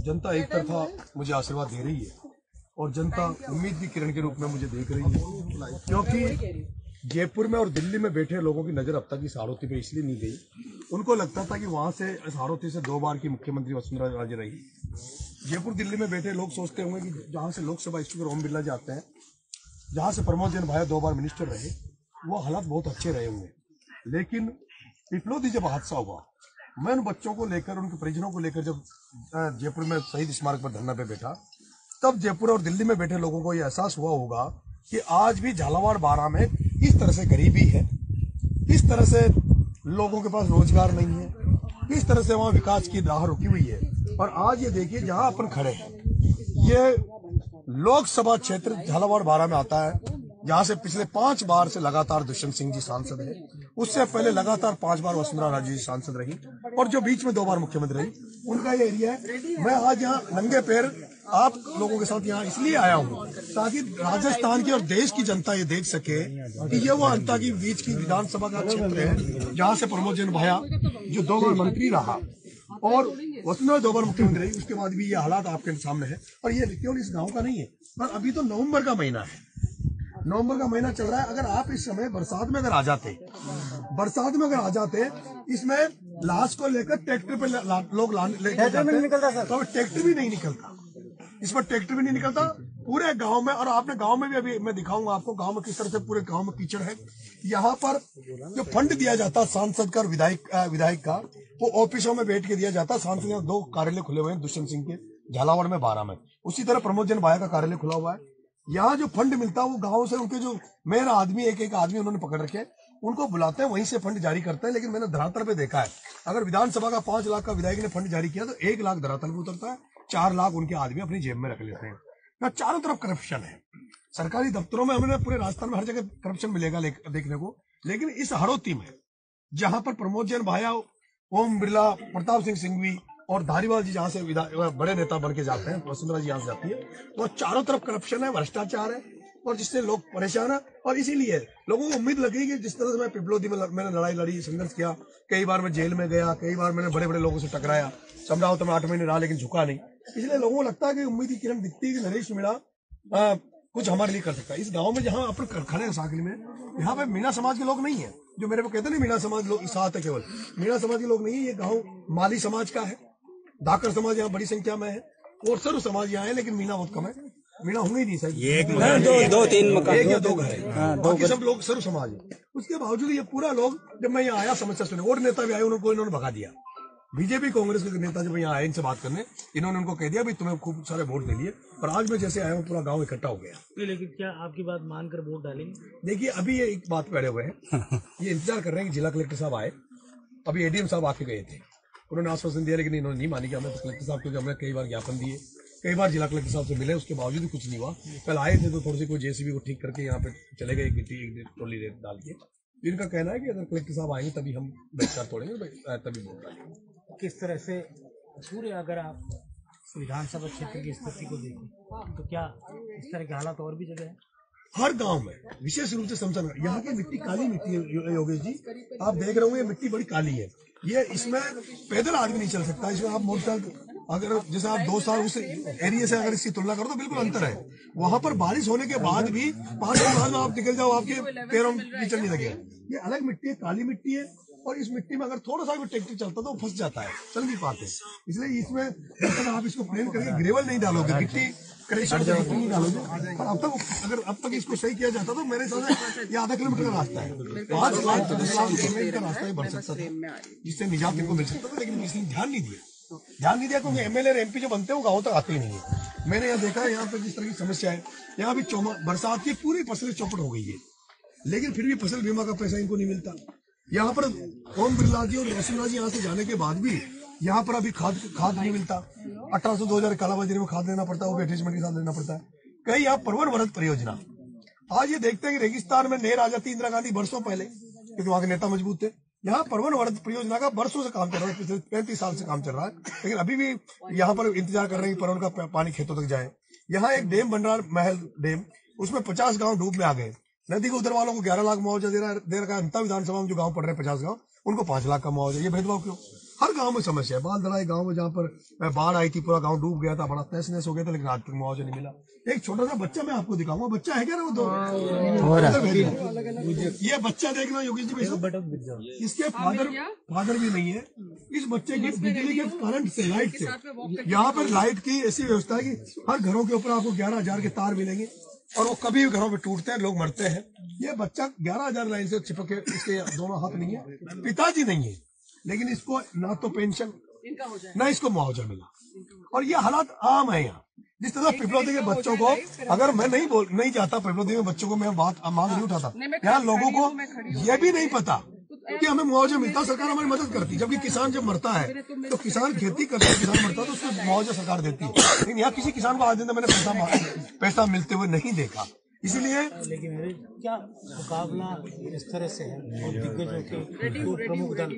जनता एक तरफा मुझे आशीर्वाद दे रही है और जनता उम्मीद की किरण के रूप में मुझे देख रही है, क्योंकि जयपुर में और दिल्ली में बैठे लोगों की नजर अब तक इस हाड़ौती पे इसलिए नहीं गई। उनको लगता था कि वहां से इस हाड़ौती से 2 बार की मुख्यमंत्री वसुंधरा राजे रही। जयपुर दिल्ली में बैठे लोग सोचते होंगे कि जहां से लोकसभा स्पीकर ओम बिरला जाते हैं, जहां से प्रमोद जैन भाया 2 बार मिनिस्टर रहे, वो हालात बहुत अच्छे रहे होंगे। लेकिन पिपलोदी जब हादसा हुआ, मैं उन बच्चों को लेकर, उनके परिजनों को लेकर जब जयपुर में शहीद स्मारक पर धरना पे बैठा, तब जयपुर और दिल्ली में बैठे लोगों को यह एहसास हुआ होगा कि आज भी झालावाड़ बारा में किस तरह से गरीबी है, किस तरह से लोगों के पास रोजगार नहीं है, किस तरह से वहां विकास की राह रुकी हुई है। और आज ये देखिए जहां अपन खड़े हैं, ये लोकसभा क्षेत्र झालावाड़ बारा में आता है, जहां से पिछले 5 बार से लगातार दुष्यंत सिंह जी सांसद है। उससे पहले लगातार 5 बार वसुंधरा राजे जी सांसद रही और जो बीच में 2 बार मुख्यमंत्री रही, उनका ये एरिया है। मैं आज यहाँ नंगे पैर आप लोगों के साथ यहाँ इसलिए आया हूँ ताकि राजस्थान की और देश की जनता ये देख सके कि ये वो अंता की बीच की विधानसभा का क्षेत्र है जहाँ से प्रमोद जैन भाया जो 2 बार मंत्री रहा और वसुंधरा 2 बार मुख्यमंत्री रही, उसके बाद भी ये हालात आपके सामने है। और ये केवल इस गाँव का नहीं है, पर अभी तो नवम्बर का महीना है, नवंबर का महीना चल रहा है। अगर आप इस समय बरसात में अगर आ जाते इसमें लाश को लेकर ट्रैक्टर पे लोग लेकर जाते तो ट्रैक्टर भी नहीं निकलता, इस पर ट्रैक्टर भी नहीं निकलता पूरे गांव में। और आपने गांव में भी अभी मैं दिखाऊंगा आपको गांव में किस तरह से पूरे गांव में कीचड़ है। यहाँ पर जो फंड दिया जाता सांसद का और विधायक का, वो ऑफिसों में बैठ के दिया जाता। सांसद यहाँ 2 कार्यालय खुले हुए हैं दुष्यंत सिंह के, झालावाड़ में 12 में, उसी तरह प्रमोद जैन भाया का कार्यालय खुला हुआ है। यहाँ जो फंड मिलता है वो गांव से उनके जो मेयर आदमी एक आदमी उन्होंने पकड़ रखे, उनको बुलाते हैं, वहीं से फंड जारी करते हैं। लेकिन मैंने धरातल पे देखा है, अगर विधानसभा का 5 लाख का विधायक ने फंड जारी किया तो 1 लाख धरातल पे उतरता है, 4 लाख उनके आदमी अपनी जेब में रख लेते हैं। यहाँ चारों तरफ करप्शन है। सरकारी दफ्तरों में हमें पूरे राजस्थान में हर जगह करप्शन मिलेगा देखने को, लेकिन इस हाड़ौती में जहां पर प्रमोद जैन भाया, ओम बिरला, प्रताप सिंह सिंघवी और धारीवाल जी जहाँ से बड़े नेता बन के जाते हैं, वसुंधरा जी यहाँ से जाती है, तो चारों तरफ करप्शन है, भ्रष्टाचार है और जिससे लोग परेशान है। और इसीलिए लोगों को उम्मीद लगी कि जिस तरह से मैं पिपलोदी में मैंने लड़ाई लड़ी, संघर्ष किया, कई बार मैं जेल में गया, कई बार मैंने बड़े बड़े लोगों से टकराया, समझाओ तो मैं 8 महीने रहा लेकिन झुका नहीं। इसलिए लोगों को लगता है कि उम्मीद की किरण दिखती है कि नरेश मीणा कुछ हमारे लिए कर सकता है। इस गाँव में जहाँ अपन खड़े हैं साकली में, यहाँ पे मीणा समाज के लोग नहीं है, जो मेरे को कहते नहीं मीणा समाज लोग साथ है, केवल मीणा समाज के लोग नहीं है। ये गाँव माली समाज का है, धाकर समाज यहाँ बड़ी संख्या में है और सर्व समाज यहाँ है, लेकिन मीणा बहुत कम है। मीणा होंगे ही नहीं सर, 2-3 मकान, 1 या 2 घर है, बाकी सब लोग सर्व समाज है। उसके बावजूद ये पूरा लोग, जब मैं यहाँ आया समस्या सुने, और नेता भी आए, इन्होंने भगा दिया। बीजेपी कांग्रेस के नेता जब यहाँ आए इनसे बात करने, इन्होंने उनको कह दिया भाई तुम्हें खूब सारे वोट दे लिए, पर आज मैं जैसे आया हूँ पूरा गाँव इकट्ठा हो गया। लेकिन क्या आपकी बात मानकर वोट डालेंगे? देखिए अभी ये एक बात पे अड़े हुए हैं, ये इंतजार कर रहे हैं कि जिला कलेक्टर साहब आए। अभी एडीएम साहब आके गए थे, उन्होंने आश्वासन दिया, लेकिन इन्होंने नहीं मानी कि हमें तो कलेक्टर साहब, क्योंकि हमने कई बार ज्ञापन दिए, कई बार जिला कलेक्टर साहब से मिले, उसके बावजूद भी कुछ नहीं हुआ। कल आए थे तो थोड़ी सी कोई जेसीबी को ठीक करके यहाँ पे चले गए, गिट्टी ट्रोली रेत डाल के। इनका कहना है कि अगर कलेक्टर साहब आएंगे तभी हम बहिष्कार तोड़ेंगे, तभी वोट डालेंगे। किस तरह से सूर्य, अगर आप विधानसभा क्षेत्र की स्थिति को देखें तो क्या इस तरह के हालात और भी जगह है? हर गांव में विशेष रूप से समझना, यहाँ की मिट्टी काली मिट्टी है योगेश जी, आप देख रहे होंगे मिट्टी बड़ी काली है। ये इसमें पैदल आदमी नहीं चल सकता, इसमें आप मोटरसाइकिल, अगर जैसे आप 2 साल उस एरिया से अगर इसकी तुलना करो तो बिल्कुल अंतर है। वहां पर बारिश होने के बाद भी 5 दिन बाद में आप निकल जाओ, आपके पैरों में कीचड़ नहीं लगेगा। ये अलग मिट्टी है, काली मिट्टी है, और इस मिट्टी में अगर थोड़ा सा भी ट्रैक्टर चलता तो फंस जाता है, चल नहीं पाते। इसलिए इसमें जब आप इसको प्लेन करके ग्रेवल नहीं डालोगे, गिट्टी नहीं डालोगे, और अब तक इसको सही किया जाता तो मेरे हिसाब से ये आधा किलोमीटर का रास्ता है, 5 लाख से 10 लाख रुपए का रास्ता ही बन सकता था, जिससे निजात इनको मिल सकता था। लेकिन इसने ध्यान नहीं दिया क्योंकि एमएलए और एमपी जो बनते हैं वो गाँव तक आते ही नहीं है। मैंने यहाँ देखा है, यहाँ पे जिस तरह की समस्या है, यहाँ भी बरसात की पूरी फसल चौपट हो गई है, लेकिन फिर भी फसल बीमा का पैसा इनको नहीं मिलता। यहाँ पर ओम बिरला जी और वसुंधरा जी यहाँ से जाने के बाद भी यहाँ पर अभी खाद नहीं मिलता। 1800-2000 कालाबाजारी में खाद लेना पड़ता है, वो भी अटैचमेंट के साथ लेना पड़ता है। कई यहाँ परवन वरद परियोजना, आज ये देखते हैं कि रेगिस्तान में नहर आ जाती इंदिरा गांधी वर्षों पहले, क्योंकि वहां के नेता मजबूत थे। यहाँ परवन वरद परियोजना का वर्षों से काम चल रहा है, पिछले 35 साल से काम चल रहा है, लेकिन अभी भी यहाँ पर इंतजार कर रहे हैं कि परवन का पानी खेतों तक जाए। यहाँ एक डैम बन रहा है, महल डैम, उसमें 50 गाँव डूब में आ गए। नदी के उधर वालों को 11 लाख मुआवजा दे रखा है। अंता विधानसभा में जो गांव पड़ रहे हैं 50 गांव, उनको 5 लाख का मुआवजा। ये भेदभाव क्यों? हर गांव में समस्या है। बालदराई गांव में जहाँ पर बाढ़ आई थी, पूरा गांव डूब गया था, बड़ा तहस नहस हो गया था, लेकिन आज तक मुआवजा नहीं मिला। एक छोटा सा बच्चा मैं आपको दिखाऊंगा, बच्चा है क्या ना वो दो, ये बच्चा देखना योगेश जी, इसके फादर भी नहीं है। इस बच्चे की बिजली के करंट से, लाइट से, यहाँ पर लाइट की ऐसी व्यवस्था है कि हर घरों के ऊपर आपको 11,000 के तार मिलेंगे और वो कभी भी घरों में टूटते हैं, लोग मरते हैं। ये बच्चा 11,000 लाइन से चिपक के, इसके दोनों हाथ नहीं है, पिताजी नहीं है, लेकिन इसको ना तो पेंशन ना इसको मुआवजा मिला। और ये हालात आम है यहाँ। जिस तरह पिपलौदी के बच्चों को, अगर मैं नहीं चाहता पिपलौदी में बच्चों को मैं बात मांग नहीं उठाता, यहाँ लोगों को ये भी नहीं पता कि हमें मुआवजा मिलता, सरकार हमारी मदद करती। जबकि किसान जब मरता है तो किसान खेती करता है, किसान मरता है तो उसको मुआवजा सरकार देती है, लेकिन यहाँ किसी किसान को आज दिन मैंने पैसा मिलते हुए नहीं देखा। इसीलिए लेकिन क्या मुकाबला इस तरह से है, और दिग्गजों के दो प्रमुख दल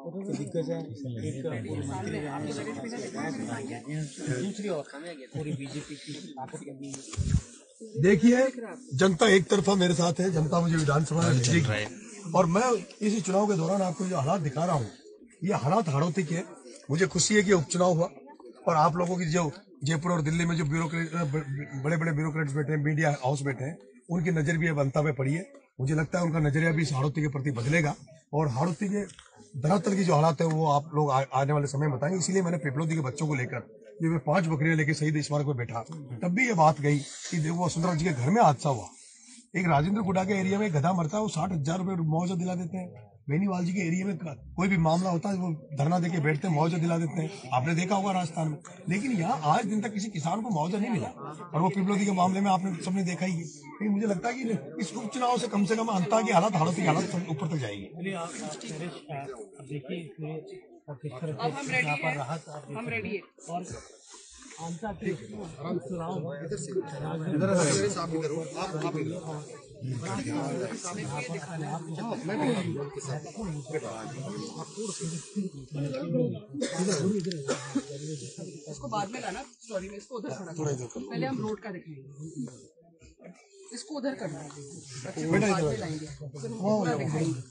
दिग्गज है, एक मंत्री दूसरी और पूरी बीजेपी की ताकत लगी है। देखिए, जनता एक तरफा मेरे साथ है, जनता मुझे विधानसभा में भेजेगी, और मैं इसी चुनाव के दौरान आपको जो हालात दिखा रहा हूँ, ये हालात हाड़ौती के। मुझे खुशी है कि उपचुनाव हुआ और आप लोगों की जो जयपुर और दिल्ली में जो ब्यूरोक्रेट, बड़े बड़े ब्यूरोक्रेट्स बैठे हैं, मीडिया हाउस बैठे हैं, उनकी नजर भी बनता पे पड़ी है। मुझे लगता है उनका नजरिया भी इस हाड़ौती के प्रति बदलेगा, और हाड़ौती के धरातल की जो हालात है वो आप लोग आने वाले समय में बताएंगे। इसीलिए मैंने पिपलौदी के बच्चों को लेकर, जब मैं 5 बकरियां लेकर शहीद स्मारक में बैठा, तब भी ये बात गई कि देखो वसुंधरा जी के घर में हादसा हुआ, एक राजेंद्र गुडा के एरिया में गधा मरता है, वो 60,000 रुपए मुआवजा दिला देते हैं। बेनीवाल जी के एरिया में कोई भी मामला होता है, वो धरना देके बैठते हैं, मुआवजा दिला देते हैं, आपने देखा होगा राजस्थान में। लेकिन यहाँ आज दिन तक किसी किसान को मुआवजा नहीं मिला, और वो पिपलौदी के मामले में आपने सबने देखा ही है। लेकिन मुझे लगता है कि इस उपचुनाव से कम अंतर की हालत, हाड़ौती की हालत ऊपर तक जाएगी। इसको बाद में लाना, सॉरी मैं इसको उधर खड़ा करूं, पहले हम रोड का दिखाएंगे, इसको उधर करना है, बाद में लाएंगे, फिर हम पूरा दिखाएंगे।